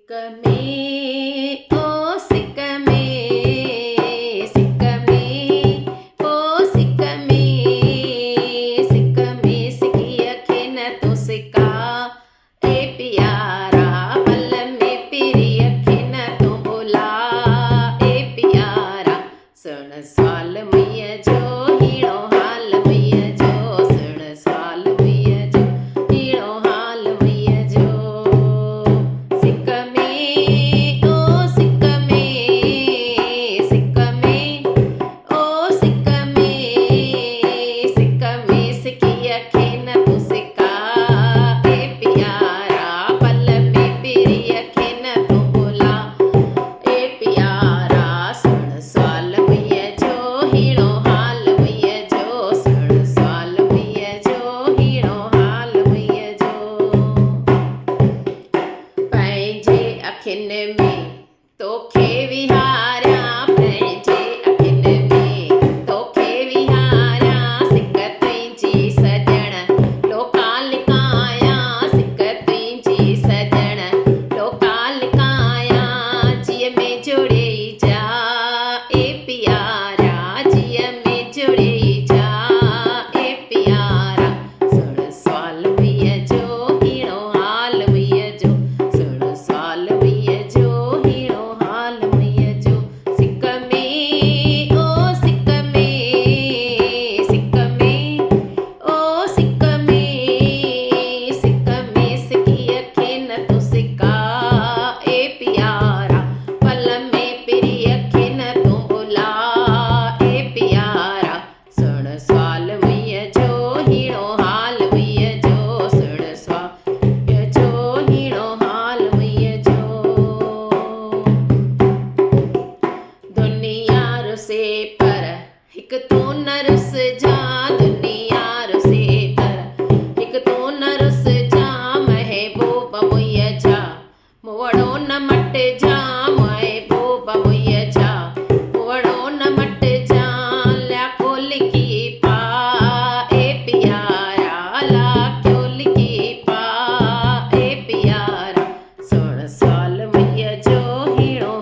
सिक में ओ सिक में सिक में ओ सिक में सिकी अखिन तो सिका ए प्यारा पल में पिरी अखिन तो बोला ए प्यारा सुन सवाल मैया जो हीणो हाल मैया जो सुन सवाल मैया जो हीणो हाल मैया जो सिक में ओ सिक में सिक में ओ सिक में सिकी अखिन तो सिका ए प्यारा पल में पिरी अखिन तो बोला ए प्यारा सुन सवाल मैया जो हीणो हाल मैया जो सुन सवाल मैया जो हीणो हाल मैया जो पंहिंजे अखिन में तोखे विहारिया पंहिंजे अखिन में तोखे विहारिया सिक तुंहिंजी सजण लोका लिकाया सिक तुंहिंजी सजण लोका लिकाया जीअ में जुड़े जा ए प्यारा जीअ में जुड़े जा ए प्यारा सुन सवाल मैया जो हीणो हाल मैया जो सुन सवाल मैया जो हीणो हाल मैया जो सिक में ओ सिक में सिक में ओ सिक में सिकी अखिन तो सिका ए प्यारा पल में पिरी अखिन तो बोला ए प्यारा सुन सवाल मैया जो हीणो हाल मैया जो सुन सवाल मैया जो हीणो हाल मैया जो दुनिया रुसे पर हिक तू न रुस जा दुनिया रुसे पर हिक तू न रुस जा महबूब मुइया जा मुवड़ो न मट जा महबूब मुइया जा मुवड़ो न मट जा ल्या कोल की पा ए प्यारा ला कोल की पा ए प्यारा सुन सवाल मैया जो हीणो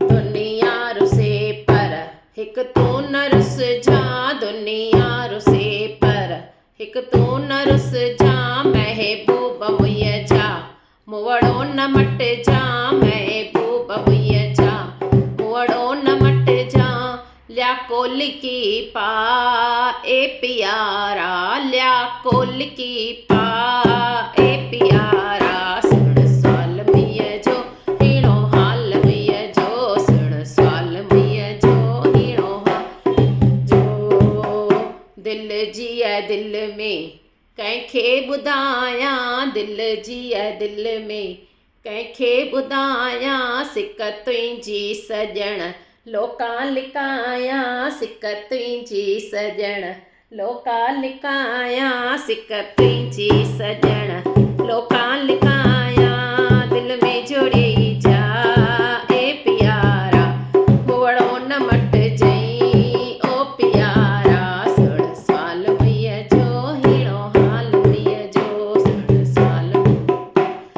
दुनिया रुसे पर हिक तू न रुस जा दुनिया रुसे पर हिक तू न रुस जा महबूब मुइया जा मुवड़ो न मट जा महबूब मुइया जा मुवड़ो न मट जा ल्या कोल की पा ए प्यारा ल्या कोल की पा ए प्यारा सुन सवाल मैया जो हीणो हाल मैया जो सुन सवाल मैया जो हीणो हाल जो दिल जिया दिल में कंहिंखे ॿुधायां दिल जिया दिल में कंहिंखे ॿुधायां सिक तुंहिंजी सजण लोका लिकाया सिक तुंहिंजी सजण लोका लिकाया सिक तुंहिंजी सजण लोका लिकाया दिल में जुड़े जा ए प्यारा मुवड़ो न मट जई ओ प्यारा सुन सवाल मैया जो हीणो हाल मैया जो सुन सवाल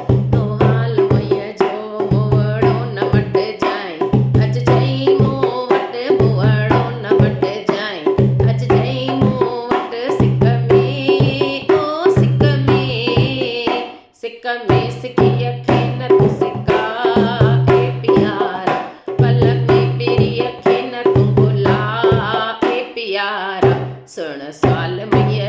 हीणो हाल मैया जो मुवड़ो न मट जाए अच जई मूं वटि मुवड़ो न मट जाए अच जई मूं वटि सिक में ओ सिक में सिकी अखिन तो सिका ए प्यारा पल में पिरी अखिन तो बोला ए प्यारा सुन सवाल मैया